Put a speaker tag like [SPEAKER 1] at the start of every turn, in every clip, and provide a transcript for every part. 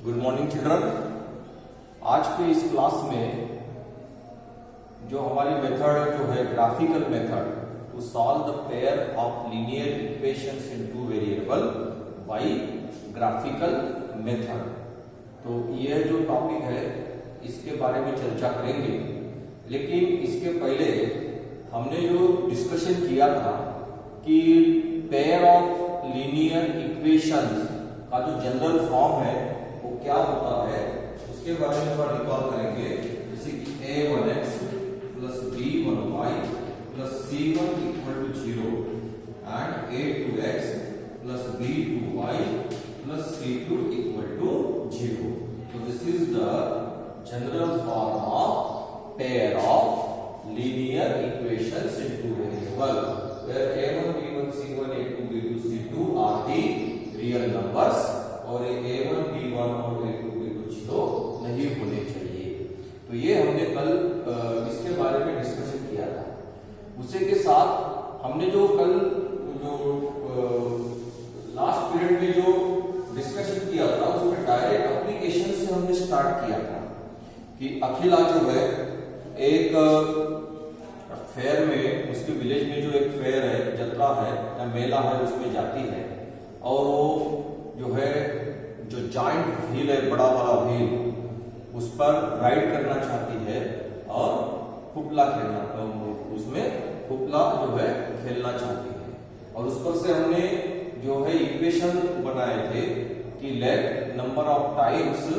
[SPEAKER 1] Good morning children. आज के इस क्लास में जो हमारी मेथड जो है graphical method to solve the pair of linear equations in two variable by graphical method, तो यह जो टॉपिक है इसके बारे में चर्चा करेंगे। लेकिन इसके पहले हमने जो डिस्कशन किया था कि पेयर ऑफ लीनियर इक्वेशंस का जो जनरल फॉर्म है वो क्या होता है उसके बारे में थोड़ा रिकॉल करेंगे। जैसे कि a1x plus b1y plus c1 equal to 0 and a2x plus b2y plus c2 equal to 0। तो this is the general form of pair of linear equations in two variable where a1 b1 c1 a2 b2 c2 are the real numbers और a1 b1 और a2 b2 0 नहीं होने चाहिए। तो ये हमने कल इसके बारे में डिस्कशन किया था। उसी के साथ हमने जो कल लास्ट पीरियड में जो डिस्कशन किया था उसमें डायरेक्ट एप्लीकेशन से हमने स्टार्ट किया था कि अखिला जो है एक फेयर में, उसके विलेज में जो एक फेयर है, जत्रा है या मेला है, उसमें जाती है और वो जो है जो जॉइंट व्हील है, बड़ा वाला व्हील, उस पर राइड करना चाहती है और हुपला खेलना, उसमें हुपला जो है खेलना चाहती है। और उस पर से हमने जो है इक्वेशन बनाए थे कि let number of times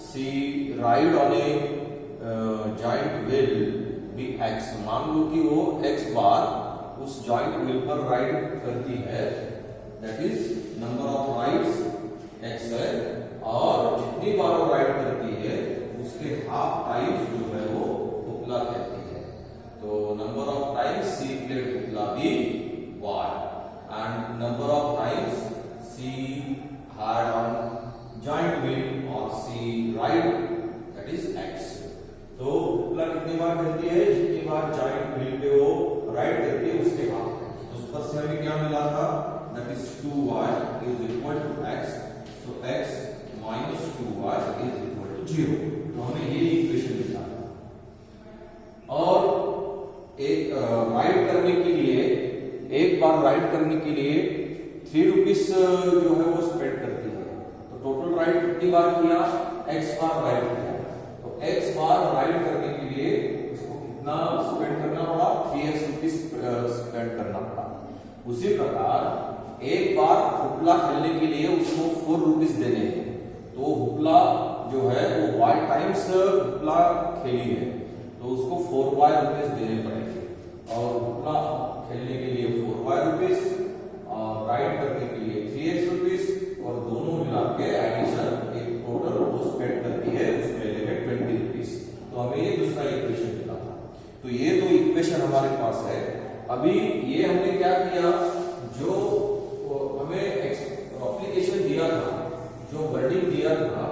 [SPEAKER 1] she ride on a joint wheel be x. मान लो कि वो x बार उस जॉइंट व्हील पर राइड करती है, that is number of rides x है, और जितनी बार वो राइड करती है उसके हाफ टाइम्स जो है वो हुपला कहती है। तो number of times she played hoopla be y and number of times she had on joint wheel or she ride, that is x। तो हुपला कितनी बार करती है? जितनी बार जॉइंट व्हील पे वो राइड करती है उसके हाथ। तो उस पर से हमें क्या मिला था? That is 2y is equal to x। So x minus 2y is equal to 0। तो हमें ये इक्वेशन मिला था। और एक राइड करने के लिए, एक बार राइड करने के लिए 3 रुपीस जो है वो स्पेंड करती है। तो टोटल राइड कितनी बार किया? x बार राइड किया। तो x बार राइड करने के लिए उसको कितना स्पेंड करना पड़ा? 3x रुपीस स्पेंड करना पड़ा। उसी प्रकार एक बार हुपला खेलने के लिए उसको 4 रुपीस देने हैं। तो हुपला जो है वो y टाइम्स हुपला खेली है तो उसको 4y रुपीस देने पड़ेंगे। और हुपला खेलने के लिए 4y रुपीस और राइड करने के लिए 3x रुपीस, और दोनों मिला के एडिशन एक टोटल वो स्पेंड करती है, उसमें लेंगे 20 रुपीस। तो हमें ये दूसरा इक्वेशन मिला था। तो ये दो इक्वेशन हमारे पास है। अभी ये हमने क्या किया, जो हमें एप्लीकेशन दिया था, जो वर्डिंग दिया था,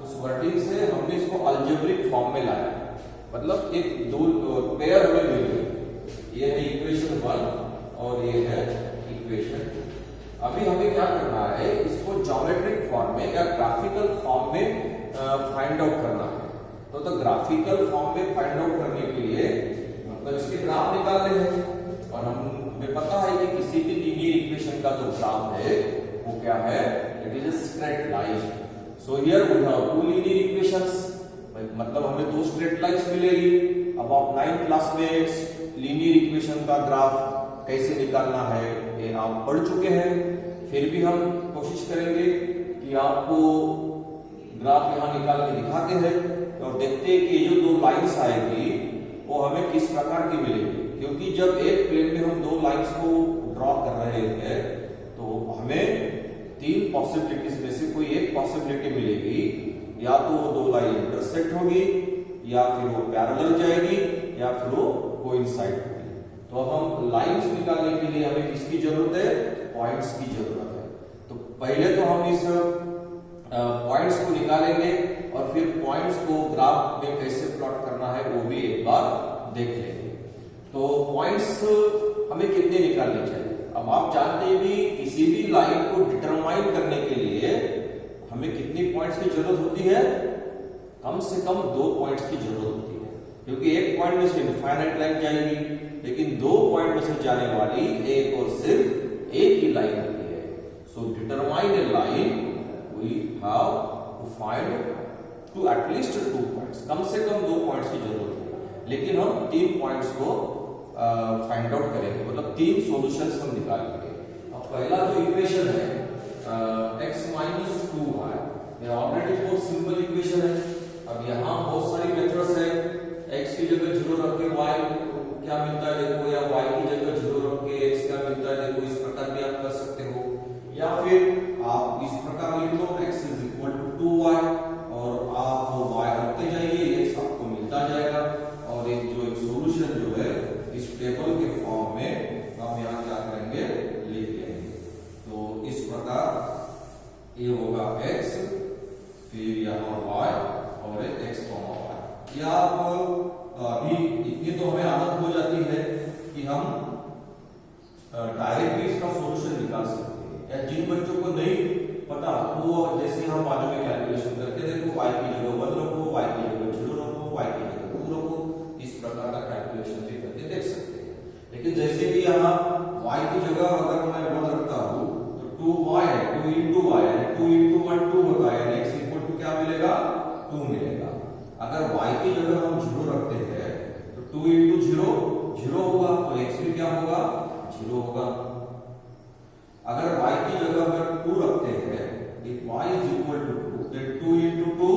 [SPEAKER 1] उस वर्डिंग से हमने इसको अलजेब्रिक फॉर्म में लाया। मतलब एक दो पेयर हमें मिल गई। ये है इक्वेशन 1 और ये है इक्वेशन 2। अभी हमें क्या करना है, इसको ज्योमेट्रिक फॉर्म में या ग्राफिकल फॉर्म में फाइंड आउट करना है। तो ग्राफिकल फॉर्म में फाइंड आउट करने के लिए मतलब इसके ग्राफ निकालने हैं। और हमें पता है कि किसी भी लीनियर इक्वेशन का जो ग्राफ है वो क्या है? It is a straight line. So here we have two linear equations, मतलब हमें दो स्ट्रेट लाइंस मिलेगी। अब आप 9th क्लास में लीनियर इक्वेशन का ग्राफ कैसे निकालना है ये आप पढ़ चुके हैं। फिर भी हम कोशिश करेंगे कि आपको ग्राफ यहां निकाल के दिखाते हैं और देखते हैं कि ये जो दो लाइंस आएगी वो हमें किस प्रकार की मिलेगी। क्योंकि जब एक प्लेन में हम दो लाइंस को ड्रॉ कर रहे हैं तो हमें 3 पॉसिबिलिटीज में से कोई एक पॉसिबिलिटी मिलेगी। या तो वो दो लाइन इंटरसेक्ट होगी, या फिर वो पैरेलल जाएगी, या फिर वो कोइंसाइड होगी। तो अब हम लाइंस निकालने के लिए हमें किसकी जरूरत है? पॉइंट्स की जरूरत है। तो पहले तो हम इस पॉइंट्स को निकालेंगे और फिर पॉइंट्स को ग्राफ में कैसे प्लॉट करना है वो भी एक बार देख लेंगे। तो पॉइंट्स हमें कितने निकालने चाहिए? अब आप जानते हैं भी किसी भी लाइन को डिटरमाइन करने के लिए हमें कितनी पॉइंट्स की जरूरत होती है? कम से कम 2 पॉइंट्स की जरूरत होती है, क्योंकि एक पॉइंट में से इनफाइनाइट लाइन जाएगी, लेकिन 2 पॉइंट में से जाने वाली एक और सिर्फ एक ही लाइन होती है। So determine a line we have to find two at least 2 points, कम से कम 2 पॉइंट्स की जरूरत है, लेकिन हम 3 पॉइंट्स को फाइंड आउट करेंगे, मतलब 3 सॉल्यूशंस हम निकालेंगे। अब पहला जो इक्वेशन है x माइनस 2y, ये ऑलरेडी बहुत सिंपल इक्वेशन है। अब यहाँ बहुत सारी मेथड्स है, x की जगह 0 रख के y क्या मिलता है देखो, या y की जगह 0 रख के x क्या मिलता है देखो, इस प्रकार भी आप कर सकते हो, या फिर आप इस प्रकार लिख लो x is equal to 2y और आप y रखते जाइए, x आपको मिलता जाएगा, और एक सॉल्यूशन जो है इस टेबल के फॉर्म में हम यहाँ क्या करेंगे, लिख लेंगे। तो इस प्रकार ये होगा x, फिर यहाँ y और x y। या आप अभी इतनी तो हमें आदत हो जाती है कि हम डायरेक्ट भी इसका सॉल्यूशन निकाल सकते हैं, या जिन बच्चों को नहीं पता वो जैसे हम बाद में कैलकुलेशन करके देखो y की जगह 1 रखो, y की जगह 0 रखो, y की जगह 2 रखो, इस प्रकार का कैलकुलेशन भी करके देख सकते हैं। लेकिन जैसे कि यहाँ y की जगह अगर मैं 1 रखता हूँ तो 2y है, 2 into y है, 2 into 1 2 होता है, यानी x इक्वल टू क्या मिलेगा, 2 मिलेगा। अगर y की जगह हम 0 रखते हैं तो 2 into 0 0 होगा, तो x भी क्या होगा, 0 होगा। अगर y की जगह अगर 2 रखते हैं, if y is equal to 2, then 2 into 2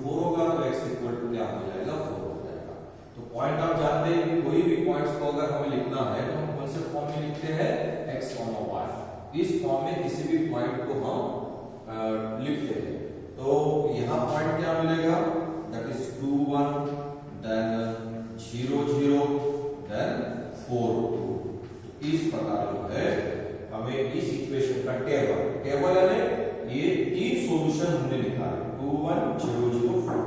[SPEAKER 1] 4 होगा, तो x इक्वल टू क्या हो जाएगा, 4 हो जाएगा। तो पॉइंट आप जानते हैं कि कोई भी पॉइंट्स को अगर हमें लिखना है तो हम कौन से फॉर्म में लिखते हैं, x, y। इस फॉर्म में किसी भी पॉइंट को हम लिखते हैं। तो यहाँ पॉइंट क्या मिलेगा, दैट इज 2 1 देन 0 0 देन 4 2। इस प्रकार जो है हमें इस इक्वेशन का टेबल यानी ये 3 सॉल्यूशन हमने निकाले, 2 1 0 0 4।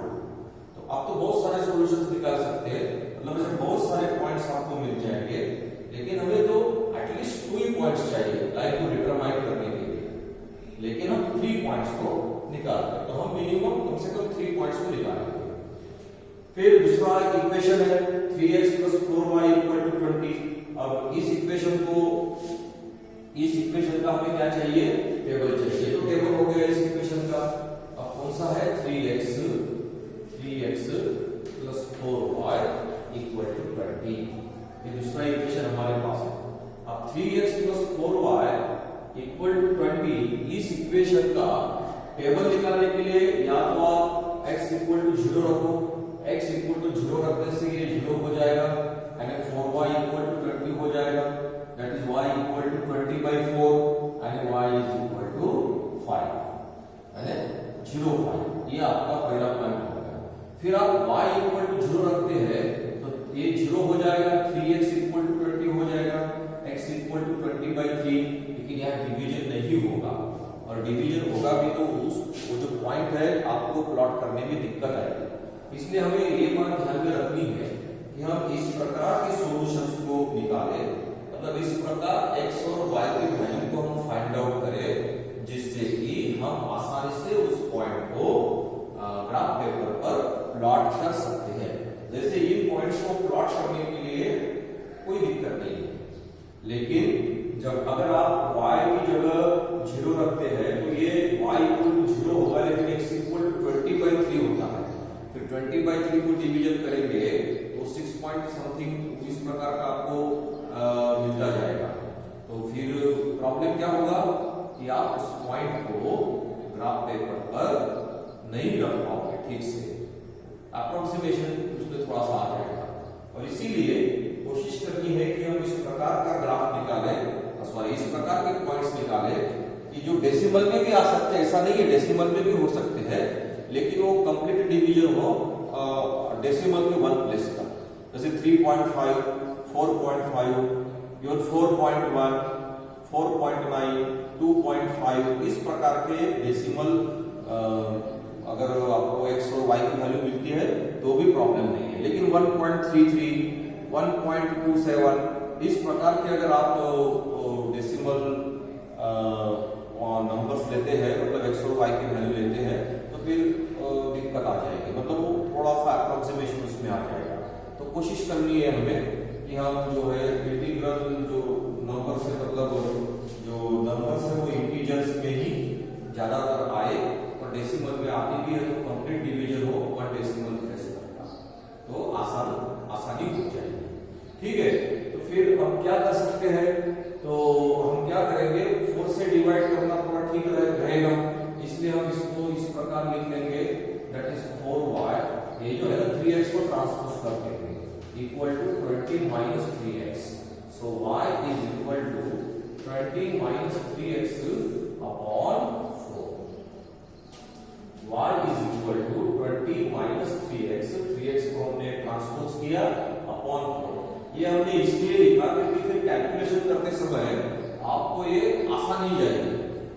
[SPEAKER 1] तो आप तो बहुत सारे सॉल्यूशंस निकाल सकते हैं, मतलब ऐसे बहुत सारे पॉइंट्स आपको मिल जाएंगे, लेकिन हमें तो एटलीस्ट 2 ही पॉइंट्स चाहिए लाइन को डिटरमाइन करने के लिए, लेकिन हम 3 पॉइंट्स को निकालते हैं, तो हम मिनिमम कम से कम 3 पॉइंट्स को निकालेंगे। फिर दूसरा इक्वेशन है 3x + 4y = 20। अब इस इक्वेशन का हमें क्या चाहिए, टेबल चाहिए। तो टेबल हो गया इस इक्वेशन का। अब कौन सा है, 3x + 4y = 20। ये दूसरा इक्वेशन हमारे पास है। अब 3x + 4y = 20, इस इक्वेशन का टेबल निकालने के लिए या तो आप x = 0 रखो, x = 0 रखने से ये 0 हो जाएगा, यानी 4y = 20 हो जाएगा, that is y = 20/4 and y = 5, यानी 0 5। ये आपका पहला पॉइंट हो गया। फिर आप y = 0 रखते हैं तो ये 0 हो जाएगा, 3x = 20 हो जाएगा, x = 20/3, लेकिन यहाँ डिवीजन नहीं होगा, और डिवीजन होगा भी तो वो जो पॉइंट है आपको प्लॉट करने में दिक्कत आएगी। इसलिए हमें ये बात ध्यान में रखनी है कि हम इस प्रकार के सॉल्यूशंस को निकालें, मतलब इस प्रकार x और y की वैल्यू को हम फाइंड आउट करें, जिससे कि हम आसानी से उस पॉइंट को ग्राफ पेपर पर प्लॉट कर सकते हैं। जैसे इन पॉइंट्स को प्लॉट करने के लिए कोई दिक्कत नहीं है, लेकिन जब अगर आप y की जगह 0 रखते हैं तो ये y = 0 होगा, लेकिन x = 20/3 होता है। फिर 20/3 को डिवीजन करेंगे तो 6 पॉइंट समथिंग इस प्रकार का आपको मिलता जाएगा। तो फिर प्रॉब्लम क्या होगा कि आप उस पॉइंट को ग्राफ पेपर पर नहीं रख पाओगे ठीक से, अप्रोक्सीमेशन उसमें थोड़ा सा आ जाएगा। और इसीलिए कोशिश करनी है कि हम इस प्रकार का ग्राफ निकालें, सॉरी इस प्रकार के पॉइंट्स निकालें कि जो डेसिमल में भी आ सकते हैं, ऐसा नहीं है डेसिमल में भी हो सकते हैं, लेकिन वो कंप्लीट डिवीजन हो डेसिमल में 1 प्लेस का, जैसे 3.5 4.5 इवन 4.1 4.9 2.5, इस प्रकार के डेसिमल अगर आपको x और y की वैल्यू मिलती है तो भी प्रॉब्लम नहीं है। लेकिन 1.33 1.27 इस प्रकार के अगर आप डेसिमल नंबर्स लेते हैं, मतलब एक्स और वाई की वैल्यू लेते हैं, तो फिर दिक्कत आ जाएगी, मतलब वो थोड़ा सा अप्रोक्सीमेशन उसमें आ जाएगा। तो कोशिश करनी है हमें कि हम जो है इंटीग्रल जो नंबर से, मतलब जो नंबर से वो इंटीजर्स में ही ज्यादातर आए, और डेसिमल में आती भी है तो कंप्लीट डिवीजन हो 1 डेसिमल प्लेस तक का, तो आसानी हो जाएगी। ठीक है, तो फिर हम क्या कर सकते हैं, तो हम क्या करेंगे, 4 से डिवाइड करना थोड़ा ठीक रहेगा, इसलिए हम इसको इस प्रकार लिख लेंगे, दैट इज 4y, ये जो है ना 3x को ट्रांसपोज कर देंगे, equal to 20 minus 3x, so y is equal to 20 minus 3x upon 4, y is equal to 20 minus 3x, 3x को हमने ट्रांसपोज किया अपॉन 4। ये हमने इसलिए लिखा क्योंकि फिर कैलकुलेशन करते समय आपको ये आसानी हो जाएगी।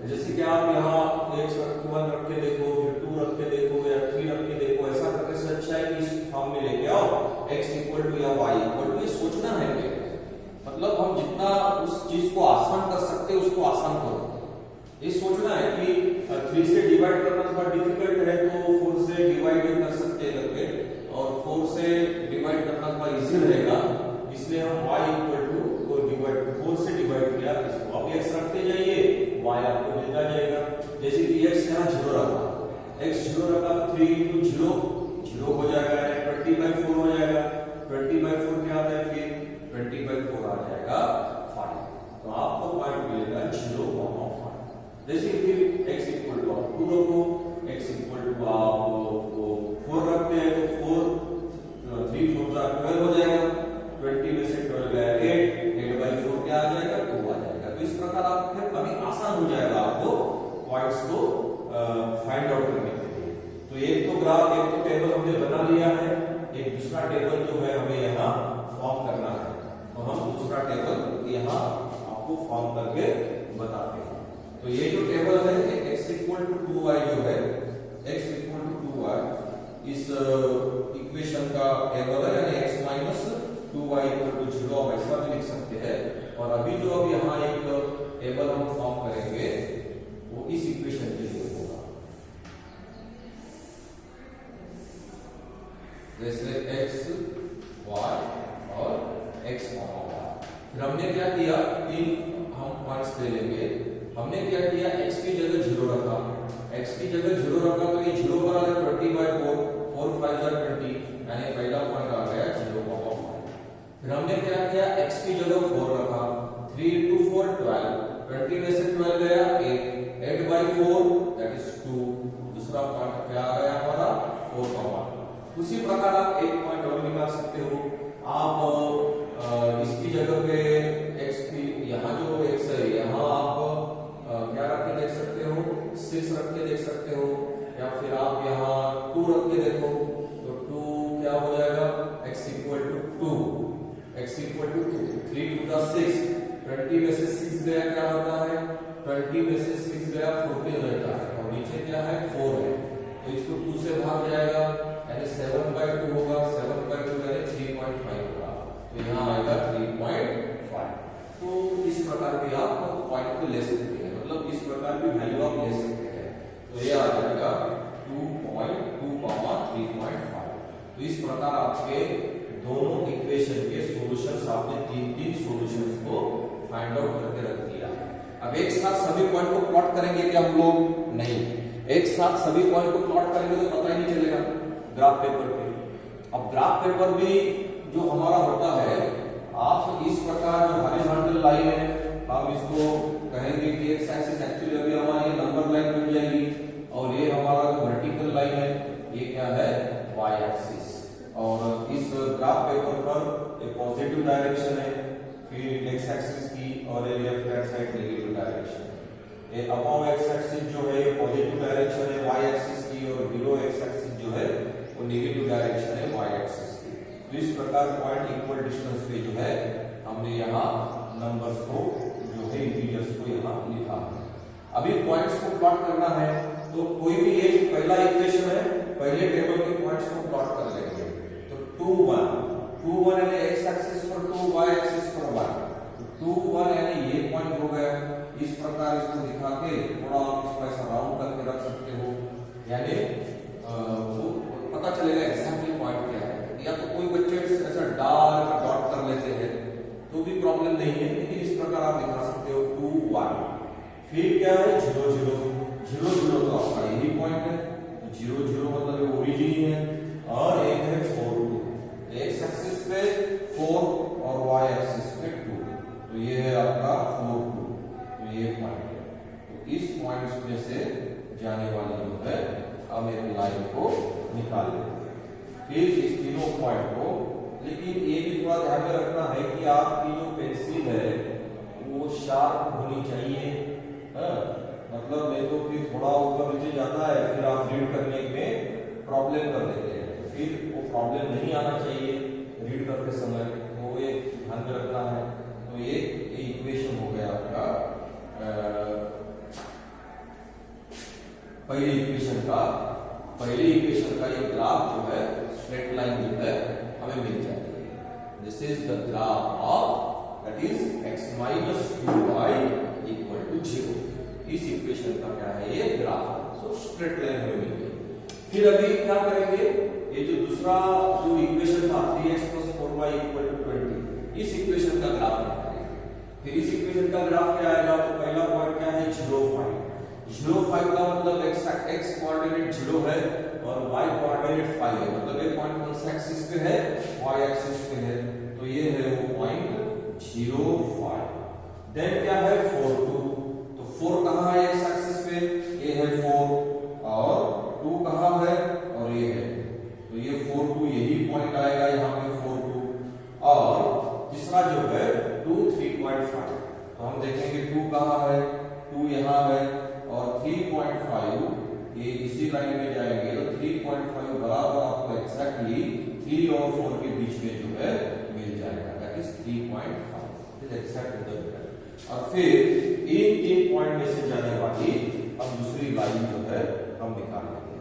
[SPEAKER 1] जैसे कि आप यहाँ x 1 रख के देखो, फिर 2 रख के देखो, या 3 रख के देखो, ऐसा करने से अच्छा है कि इस फॉर्म में लेके आओ, x इक्वल टू या y इक्वल टू, ये सोचना है कि मतलब हम जितना उस चीज को आसान कर सकते हैं उसको आसान करो। ये सोचना है कि 3 से डिवाइड करना थोड़ा डिफिकल्ट है, तो 4 से डिवाइड कर सकते हैं करके, और 4 से डिवाइड करना थोड़ा इजी रहेगा, इसलिए हम y इक्वल टू को डिवाइड 4 से डिवाइड किया, इसको आप x रखते जाइए, y आपको मिलता जाएगा। जैसे कि x यहाँ 0 रखा, x 0 रखा तो 3 into 0 0 हो जाएगा, 20/4 हो जाएगा, 20/4 क्या आता है, फिर 20/4 आ जाएगा 5, तो आपको पॉइंट मिलेगा 0,5। जैसे फिर x इक्वल टू आप 2 रखो, x इक्वल टू आप 4 रखते हैं तो 4 3 4 12 हो जाएगा, 20 में से 12 गया 8/4 क्या आ जाएगा, 2 आ जाएगा। तो इस प्रकार आप फिर अभी आसान हो जाएगा आपको पॉइंट्स को फाइंड आउट करने के लिए। तो एक तो ग्राफ, एक तो टेबल हमने बना लिया है, एक दूसरा टेबल जो है हमें यहाँ फॉर्म करना है, तो हम दूसरा टेबल यहाँ आपको फॉर्म करके बताते हैं। तो ये जो टेबल है x इक्वल टू 2y जो है, x इक्वल टू 2y इस इक्वेशन का टेबल है, यानी x minus 2y equal to 0 आप ऐसा भी लिख सकते हैं। और अभी जो अब यहाँ एक टेबल हम फॉर्म करेंगे वो इस इक्वेशन के लिए होगा, जैसे x y और x y। फिर हमने क्या किया, इन हम पॉइंट्स ले लेंगे, हमने क्या किया, x की जगह 0 रखा, x की जगह 0 रखा तो ये 0 बना है 20/4, 4 5 20, यानी पहला पॉइंट आ गया 0,5। फिर हमने क्या किया, x की जगह 4 रखा, 3 into 4 12, 20 में से 12 गया 8/4 दैट इज 2, दूसरा पॉइंट क्या आ गया हमारा 4,1। उसी प्रकार आप एक पॉइंट और निकाल सकते हो, आप इसकी जगह पे x की, यहाँ जो x है यहाँ आप क्या रख के देख सकते हो, 6 रख के देख सकते हो, या फिर आप यहाँ 2 रख के देखो, तो 2 क्या हो जाएगा, x equal to 2, x equal to 2, 3 2 6, 20 में से 6 गया क्या होता है, 20 में से 6 गया 14 रहता है, और नीचे क्या है 4 है, तो इसको 2 से भाग जाएगा, यानी 7/2 होगा, 7/2 यानी 3.5 होगा, तो यहाँ आएगा 3.5। तो इस प्रकार भी आप पॉइंट को ले सकते हैं, मतलब इस प्रकार की वैल्यू आप ले सकते हैं, तो ये आ जाएगा 2.2, 3.5। तो इस प्रकार आपके दोनों इक्वेशन के सॉल्यूशंस, आपने 3 सॉल्यूशंस को फाइंड आउट करके रख दिया। अब एक साथ सभी पॉइंट को प्लॉट करेंगे क्या हम लोग, नहीं, एक साथ सभी पॉइंट को प्लॉट करेंगे तो पता ही नहीं चलेगा ग्राफ पेपर पे। अब ग्राफ पेपर भी जो हमारा होता है, आप इस प्रकार जो हॉरिजॉन्टल लाइन है, हम इसको कहेंगे कि एक्स एक्सिस एक्चुअली अभी हमारी नंबर लाइन बन जाएगी, और ये हमारा जो वर्टिकल लाइन है ये क्या है, वाई एक्सिस। और इस ग्राफ पेपर पर एक पॉजिटिव डायरेक्शन है, फिर एक्स एक्सिस की, और ये left hand side negative direction है। ये अबव एक्स एक्सिस जो है ये पॉजिटिव डायरेक्शन है वाई एक्सिस की, और बिलो एक्स एक्सिस जो है वो नेगेटिव डायरेक्शन है वाई एक्सिस की। तो इस प्रकार पॉइंट इक्वल डिस्टेंस पे जो है हमने यहाँ नंबर्स को जो है इंटीजर्स को यहाँ लिखा है। अभी पॉइंट्स को प्लॉट करना है, तो कोई भी एक पहला इक्वेशन है, पहले टेबल के पॉइंट्स को प्लॉट कर लेंगे। तो 2 1 यानी एक्स एक्सिस पर 2, वाई एक्सिस पर 1, 2 1 यानी ये पॉइंट हो गया। इस प्रकार इसको दिखा के में से जाने वाली जो है हम एक लाइन को निकाल लेंगे, फिर इस तीनों पॉइंट को। लेकिन ये भी थोड़ा ध्यान में रखना है कि आपकी जो पेंसिल है वो शार्प होनी चाहिए। मतलब नहीं तो फिर थोड़ा ऊपर नीचे जाता है, फिर आप रीड करने में प्रॉब्लम कर देते हैं, फिर वो प्रॉब्लम नहीं आना चाहिए रीड करते समय, वो एक ध्यान में रखना है। तो ये इक्वेशन हो गया आपका पहली इक्वेशन का ये ग्राफ जो है स्ट्रेट लाइन जो है हमें मिल जाती है। This is the graph of that is x minus 2y equal to 0। इस इक्वेशन का क्या है ये ग्राफ, सो स्ट्रेट लाइन हमें मिल गई। फिर अभी क्या करेंगे, ये जो दूसरा जो इक्वेशन था 3x plus 4y equal to 20, इस इक्वेशन का ग्राफ निकालेंगे। फिर इस इक्वेशन का ग्राफ क्या आएगा, तो पहला पॉइंट क्या है 0 5। 0 5 का मतलब x कोऑर्डिनेट 0 है और y कोऑर्डिनेट 5 है, मतलब ये पॉइंट कौन सा एक्सिस पे है, y एक्सिस पे है, तो ये है वो पॉइंट 0 5। देन क्या है 4 2, तो 4 कहां है x एक्सिस पे, ये है 4 और 2 कहां है और ये है, तो ये 4 2 यही पॉइंट आएगा यहाँ पे 4 2। और तीसरा जो है 2 3.5, तो हम देखेंगे 2 कहां है, 2 यहाँ है और 3.5 ये इसी लाइन में जाएंगे, तो 3.5 बराबर आपको एक्जैक्टली 3 और 4 के बीच में जो है मिल जाएगा, that is 3.5 is exact the. और फिर इन 3 पॉइंट में से जाने वाली अब दूसरी लाइन जो है हम निकाल लेंगे।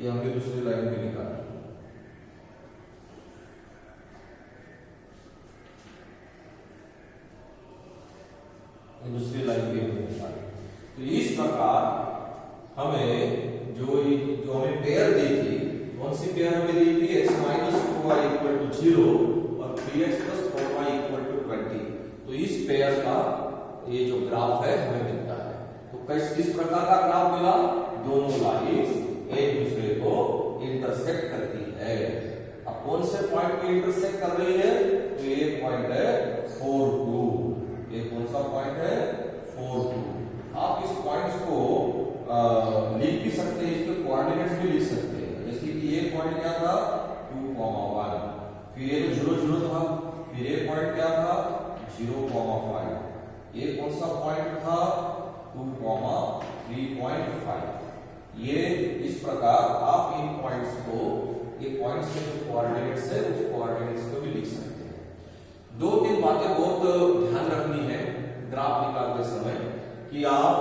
[SPEAKER 1] ये हमने दूसरी लाइन में निकाला, दूसरी लाइन भी निकाली। तो इस प्रकार हमें जो हमें पेयर दी थी, कौन सी पेयर हमें दी थी, x minus 2y equal to 0 और 3x plus 4y equal to 20। तो इस पेयर का ये जो ग्राफ है हमें मिलता है। तो किस प्रकार का ग्राफ मिला, दोनों लाइंस एक दूसरे को इंटरसेक्ट करती है। अब कौन से पॉइंट पे इंटरसेक्ट कर रही है, तो ये पॉइंट है 4 2। ये कौन सा पॉइंट है 4 2। आप इस पॉइंट्स को लिख भी सकते हैं, इसके कोऑर्डिनेट्स भी लिख सकते हैं। जैसे कि ये पॉइंट क्या था 2,1, फिर ये 0 0 था, फिर ये पॉइंट क्या था 0,5, ये कौन सा पॉइंट था 2,3.5। ये इस प्रकार आप इन पॉइंट्स को, ये पॉइंट्स के जो कोऑर्डिनेट्स है उस कोऑर्डिनेट्स को भी लिख सकते हैं। 2-3 बातें बहुत ध्यान रखनी है ग्राफ निकालते समय कि आप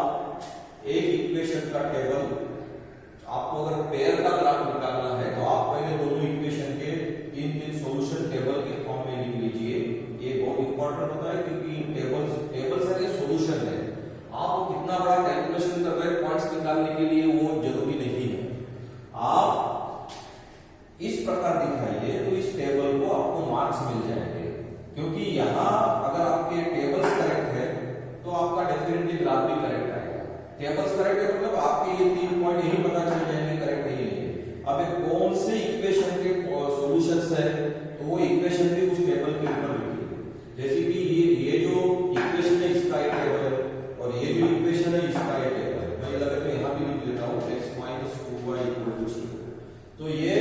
[SPEAKER 1] एक इक्वेशन का टेबल, आपको अगर पेयर का ग्राफ निकालना है तो आप पहले दोनों इक्वेशन के 3 सॉल्यूशन टेबल के फॉर्म में लिख लीजिए। ये बहुत इंपॉर्टेंट होता है क्योंकि इन टेबल्स है, ये सॉल्यूशन है। आप कितना बड़ा कैलकुलेशन कर रहे हैं पॉइंट्स निकालने के लिए वो जरूरी नहीं है। आप इस प्रकार दिखाइए तो इस टेबल को आपको मार्क्स मिल जाएंगे, क्योंकि यहाँ अगर आपके टेबल्स करेक्ट है तो आपका डेफिनेटली ग्राफ भी करेक्ट आएगा। टेबल्स करेक्ट है मतलब आपके ये 3 पॉइंट यही पता चल जाएंगे करेक्ट है नहीं। अब कौन से इक्वेशन के सॉल्यूशंस है तो वो इक्वेशन भी उस टेबल के ऊपर लिखिए। जैसे कि ये जो इक्वेशन है इसका एक टेबल है और ये जो इक्वेशन है इसका एक टेबल है। मैं लगा के यहाँ भी लिख लेता हूँ x minus 2y equal to 0। तो ये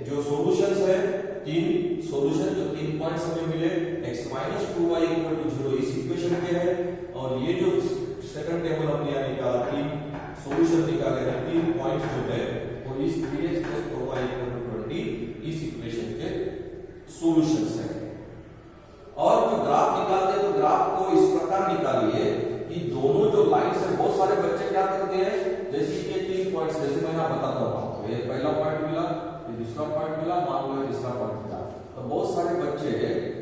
[SPEAKER 1] जो सॉल्यूशंस है, 3 सॉल्यूशन जो 3 पॉइंट्स हमें मिले x minus 2y equal to 0 इस इक्वेशन के है, और ये जो सेकंड टेबल हमने यहाँ निकाला 3 सॉल्यूशन निकाले हैं, 3 पॉइंट्स जो है वो इस 3x plus 4y equal to 20 इस इक्वेशन के सॉल्यूशंस है। और जो ग्राफ निकालते हैं तो ग्राफ को इस प्रकार निकालिए कि दोनों जो लाइंस है, बहुत सारे बच्चे क्या करते हैं, जैसे कि 3 पॉइंट्स, जैसे मैं यहाँ बताता हूँ, ये पहला पॉइंट मिला, ये दूसरा पॉइंट मिला, मान लो तीसरा पॉइंट मिला, तो बहुत सारे बच्चे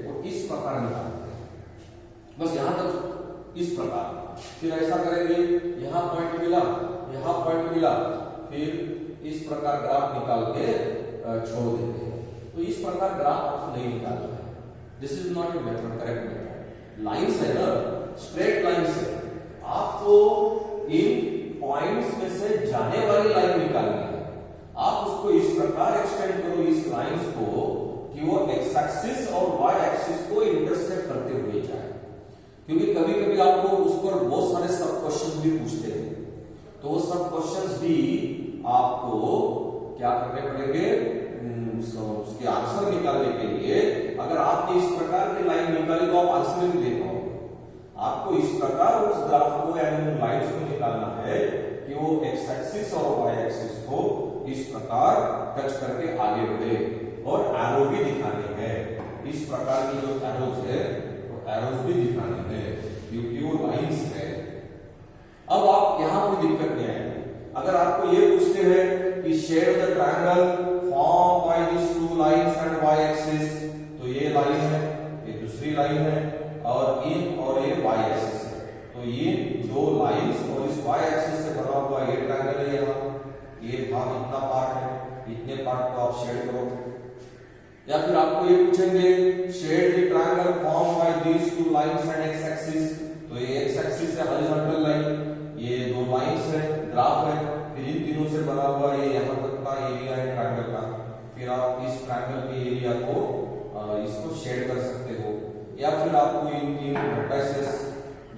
[SPEAKER 1] वो इस प्रकार निकालते हैं, बस यहाँ तक इस प्रकार। फिर ऐसा करेंगे, यहाँ पॉइंट मिला, यहाँ पॉइंट मिला, फिर इस प्रकार ग्राफ निकाल के छोड़ देते हैं। तो इस प्रकार ग्राफ आपको नहीं निकालना है। This is not a method, correct method. Lines है ना, स्ट्रेट लाइंस है, आपको इन पॉइंट्स में से जाने वाली लाइन निकालनी है। आप उसको इस प्रकार एक्सटेंड करो इस लाइंस को कि वो एक्स एक्सिस और वाई एक्सिस को इंटरसेक्ट करते हुए जाए। क्योंकि कभी कभी आपको उस पर बहुत सारे सब क्वेश्चन भी पूछते हैं, तो वो सब क्वेश्चन भी आपको क्या करने पड़ेंगे, उसके आंसर निकालने के लिए। अगर आपने इस प्रकार की लाइन निकाली तो आप आंसर नहीं दे पाओगे। आपको इस प्रकार उस ग्राफ को यानी लाइंस को निकालना है कि वो एक्स एक्सिस और वाई एक्सिस को इस प्रकार टच करके आगे बढ़े, और एरो भी दिखाने हैं। इस प्रकार की जो एरोज है वो एरोज भी दिखाने हैं, क्योंकि वो लाइंस है। अब आप यहां कोई दिक्कत नहीं आएगी। अगर आपको ये पूछते हैं कि shade the triangle form by this two lines and y axis, तो ये लाइन है, ये दूसरी लाइन है, और इन और ये वाई एक्सिस है, तो ये दो लाइंस और इस वाई एक्सिस से बना हुआ ये ट्रायंगल है। यहाँ ये भाग इतना पार्ट है, इतने पार्ट को आप शेड करो। या फिर आपको ये पूछेंगे shade the triangle form by this two lines and x axis, तो ये एक्स एक्सिस है हॉरिजॉन्टल लाइन, ये दो लाइंस है, ग्राफ है, फिर इन तीनों से बना हुआ ये यहाँ तक का एरिया है ट्रायंगल का। फिर आप इस ट्रायंगल के एरिया को इसको शेड कर सकते हो, या फिर आपको इन तीन वर्टिसेस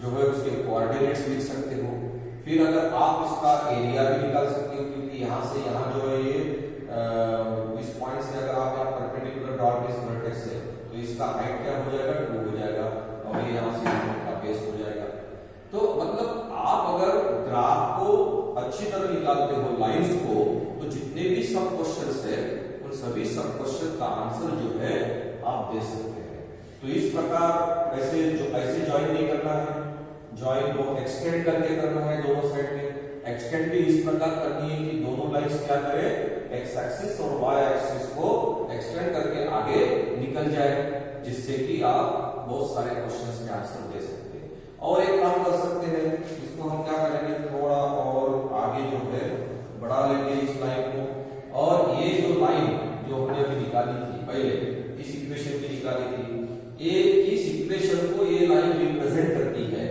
[SPEAKER 1] जो है उसके कोऑर्डिनेट्स लिख सकते हो। फिर अगर आप इसका एरिया भी निकाल सकते हो, क्योंकि यहाँ से यहाँ जो है ये इस पॉइंट से अगर आप यहाँ परपेंडिकुलर डॉट इस वर्टेक्स से, तो इसका हाइट क्या हो जाएगा, 2 हो जाएगा, और ये यहाँ से का बेस हो जाएगा। तो मतलब आप अगर ग्राफ को अच्छी तरह निकालते हो लाइंस को, तो जितने भी सब क्वेश्चंस है उन सभी सब क्वेश्चन का आंसर जो है आप दे सकते हैं। तो इस प्रकार ऐसे ज्वाइन नहीं करना है, ज्वाइन को एक्सटेंड करके करना है दोनों साइड में। एक्सटेंड भी इस प्रकार करनी है कि दोनों लाइंस क्या करें, एक्स एक्सिस और वाई एक्सिस को एक्सटेंड करके आगे निकल जाए, जिससे कि आप बहुत सारे क्वेश्चंस के आंसर दे सकते हैं। और एक काम कर सकते हैं, इसको हम क्या करेंगे, थोड़ा और आगे जो है बढ़ा लेंगे इस लाइन को, और ये जो लाइन जो हमने अभी निकाली थी पहले, इस इक्वेशन की निकाली थी, ये इस इक्वेशन को ये लाइन रिप्रेजेंट करती है।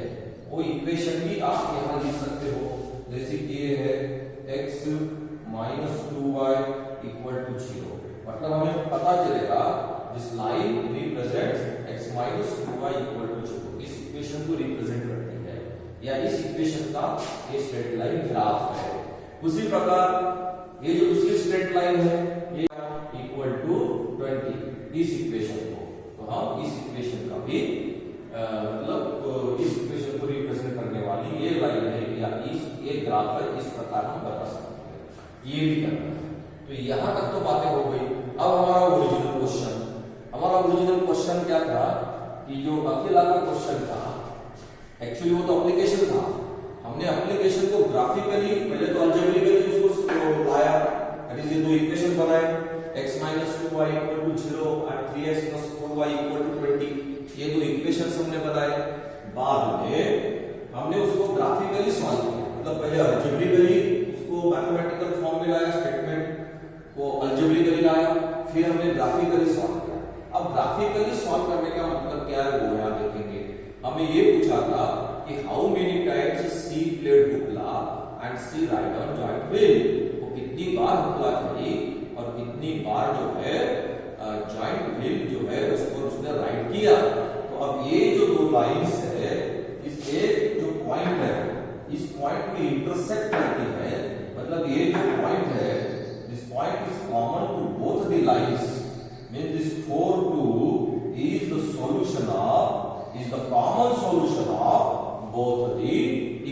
[SPEAKER 1] वो इक्वेशन भी आप यहाँ लिख सकते हो, जैसे कि ये है x minus 2y equal to 0। मतलब हमें पता चलेगा this line represents x minus 2y equal to 0। इस इक्वेशन को रिप्रेजेंट करती है, या इस इक्वेशन का ये स्ट्रेट लाइन ग्राफ है। उसी प्रकार ये जो दूसरी स्ट्रेट लाइन है ये इक्वल टू 20, इस इक्वेशन को, तो हम इस इक्वेशन का भी मतलब इस इक्वेशन को रिप्रेजेंट करने वाली ये लाइन है, या ये ग्राफ है, इस प्रकार हम बता सकते हैं। ये भी करना है। तो यहां तक तो बातें हो गई। अब हमारा ओरिजिनल क्वेश्चन क्या था, कि जो अकेला का क्वेश्चन था, एक्चुअली वो तो एप्लीकेशन था। हमने एप्लीकेशन को ग्राफिकली पहले तो अलजेब्रिकली उसको लाया, दैट इज ये दो इक्वेशन बनाए, x - 2y = 0 और 3x + 4y = 20। ये दो इक्वेशंस हमने बनाए। बाद में हमने उसको ग्राफिकली सॉल्व किया, मतलब पहले अलजेब्रिकली उसको मैथमेटिकल फॉर्म में लाया, स्टेटमेंट को अलजेब्रिकली लाया, फिर हमने ग्राफिकली सॉल्व किया। अब ग्राफिकली सॉल्व करने का मतलब क्या है वो यहाँ देखेंगे। हमें ये पूछा था कि how many times C played Hoopla and C ride on joint wheel, वो कितनी बार Hoopla खेली और कितनी बार जो है जॉइंट व्हील जो है उस पर उसने राइड किया। तो अब ये जो दो लाइंस है, इस एक जो पॉइंट है, इस पॉइंट में इंटरसेक्ट करती है, मतलब ये जो पॉइंट है, this point is common to both the lines, means this 4 2 is the solution of, is the common solution of both the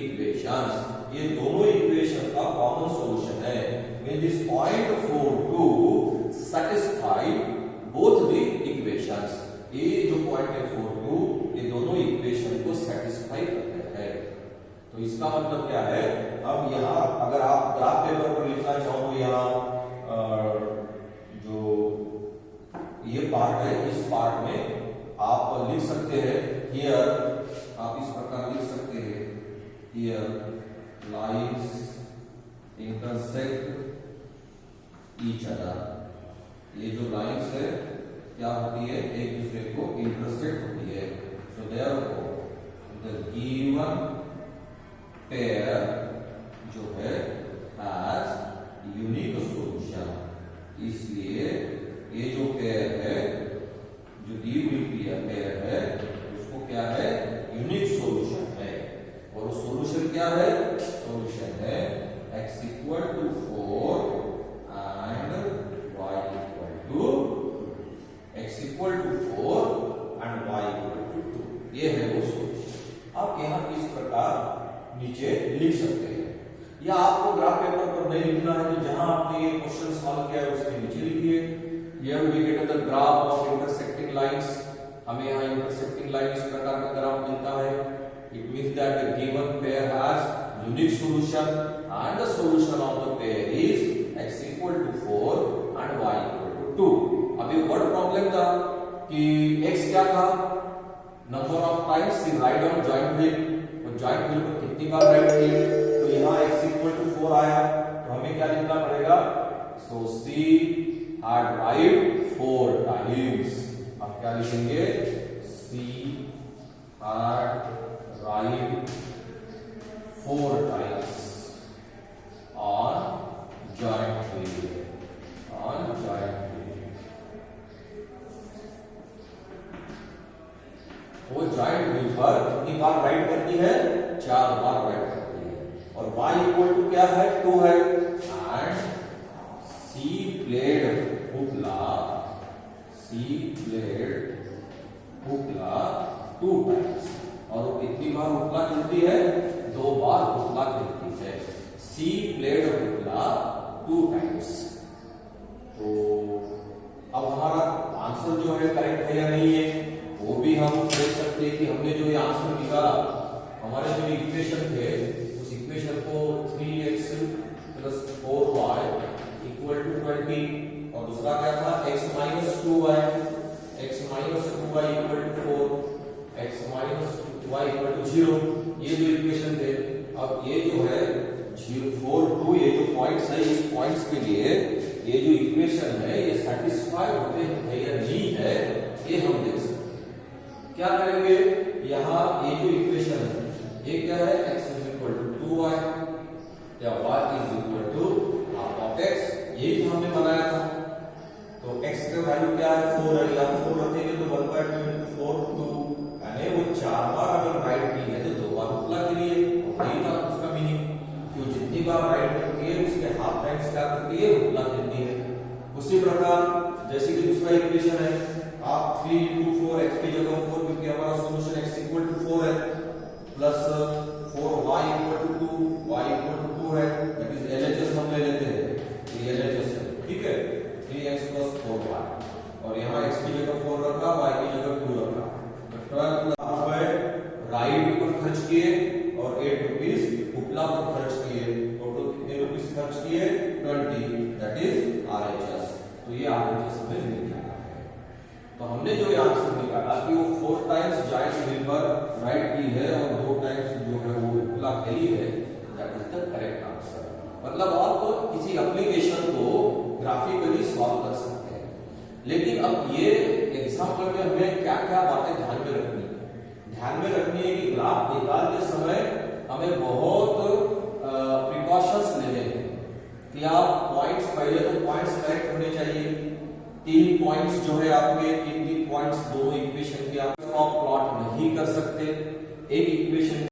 [SPEAKER 1] equations. ये दोनों इक्वेशन का कॉमन सॉल्यूशन है, means this point 4 2 satisfy both the equations। ये जो point है 4 2, ये दोनों equation को सेटिस्फाई करते हैं। तो इसका मतलब क्या है, अब यहाँ अगर आप ग्राफ पेपर पर लिखना चाहो तो यहाँ जो ये पार्ट है, इस पार्ट में आप लिख सकते हैं हियर, आप इस प्रकार लिख सकते हैं here lines intersect each other. ये जो लाइंस है क्या होती है, एक दूसरे को इंटरसेक्ट होती है। So therefore the given pair जो है हैज यूनिक सॉल्यूशन। इसलिए ये जो पेयर है, जो दी हुई पेयर है, उसको क्या है, यूनिक आप यहाँ इस प्रकार नीचे लिख सकते हैं, या आपको ग्राफ पेपर पर नहीं लिखना है तो जहां आपने ये क्वेश्चन सॉल्व किया है उसके नीचे लिखिए। Here we get the graph of intersecting lines. हमें यहाँ इंटरसेक्टिंग लाइन इस प्रकार का ग्राफ मिलता है। It means that the given pair has unique solution and the solution of the pair is x equal to 4 and y equal to 2। अभी word problem था कि x क्या था, number of times she ride on joint wheel, तो joint wheel पर कितनी बार ride किए, तो यहाँ x equal to 4 आया, तो हमें क्या लिखना पड़ेगा, सो c had ride 4 times। अब क्या लिखेंगे, c had ride 4 times on joint wheel, on joint wheel। वो जॉइंट व्हील पर कितनी बार राइड करती है, 4 बार राइड करती है। और y इक्वल टू क्या है, 2 है, एंड c प्लेड हुकला, c प्लेड हुकला 2 टाइम्स। और वो कितनी बार हुकला खेलती है, 2 बार हुकला खेलती है। c प्लेड हुकला 2 टाइम्स। तो अब हमारा आंसर जो है करेक्ट है या नहीं है वो भी हम देख सकते हैं कि हमने जो ये आंसर निकाला, हमारे जो इक्वेशन थे उस इक्वेशन को 3x + 4y = 20, और दूसरा क्या था x - 2y, x - 2y = 4, x - 2y = 0। ये जो इक्वेशन थे, अब ये जो है 0 4 2 ये जो पॉइंट्स है, इस पॉइंट्स के लिए ये जो इक्वेशन है ये सेटिस्फाई होते हैं या नहीं है ये हम देख सकते हैं। क्या करेंगे, यहाँ ये जो इक्वेशन है ये क्या है, x = 2y या y = half of x, यही तो हमने बनाया था। तो x का वैल्यू क्या है, 4 है, या 4 रखेंगे तो 1/2 × 4 2, यानी वो 4 बार अगर राइड की है तो 2 बार हुकला के लिए, यही था उसका मीनिंग। क्यों, जितनी बार राइड करती है उसके हाफ टाइम्स क्या करती है, हुकला देती है। उसी प्रकार जैसे कि दूसरा इक्वेशन है, आप 3 × 4 x की जगह 4, क्योंकि हमारा सॉल्यूशन x = 4 है, प्लस 4y = 2, y = 2 है, दैट इज LHS हम ले लेते हैं, ये LHS है, ठीक है, 3x + 4y, और यहाँ x की जगह 4 रखा, y की जगह 2 रखा, तो 12 रुपए राइड पर खर्च किए और 8 रुपीस हुकला पर खर्च किए, टोटल कितने रुपीस खर्च किए, 20, दैट इज RHS। तो ये RHS हमें मिल जाएगा। तो हमने जो आंसर निकाला कि वो 4 टाइम्स जॉइंट व्हील पर राइड की है और 2 टाइम्स जो है वो हुकला खेली है, that is the correct answer. मतलब आप किसी एप्लीकेशन को ग्राफिकली सॉल्व कर सकते हैं, लेकिन अब ये एग्जांपल में हमें क्या-क्या बातें ध्यान में रखनी है। ध्यान में रखनी है कि ग्राफ निकालते समय हमें बहुत प्रिकॉशंस लेने हैं कि आप पॉइंट्स, पहले तो पॉइंट्स करेक्ट होने चाहिए। 3 पॉइंट्स जो है आपके 3 पॉइंट्स दोनों इक्वेशन के आप प्लॉट नहीं कर सकते। एक इक्वेशन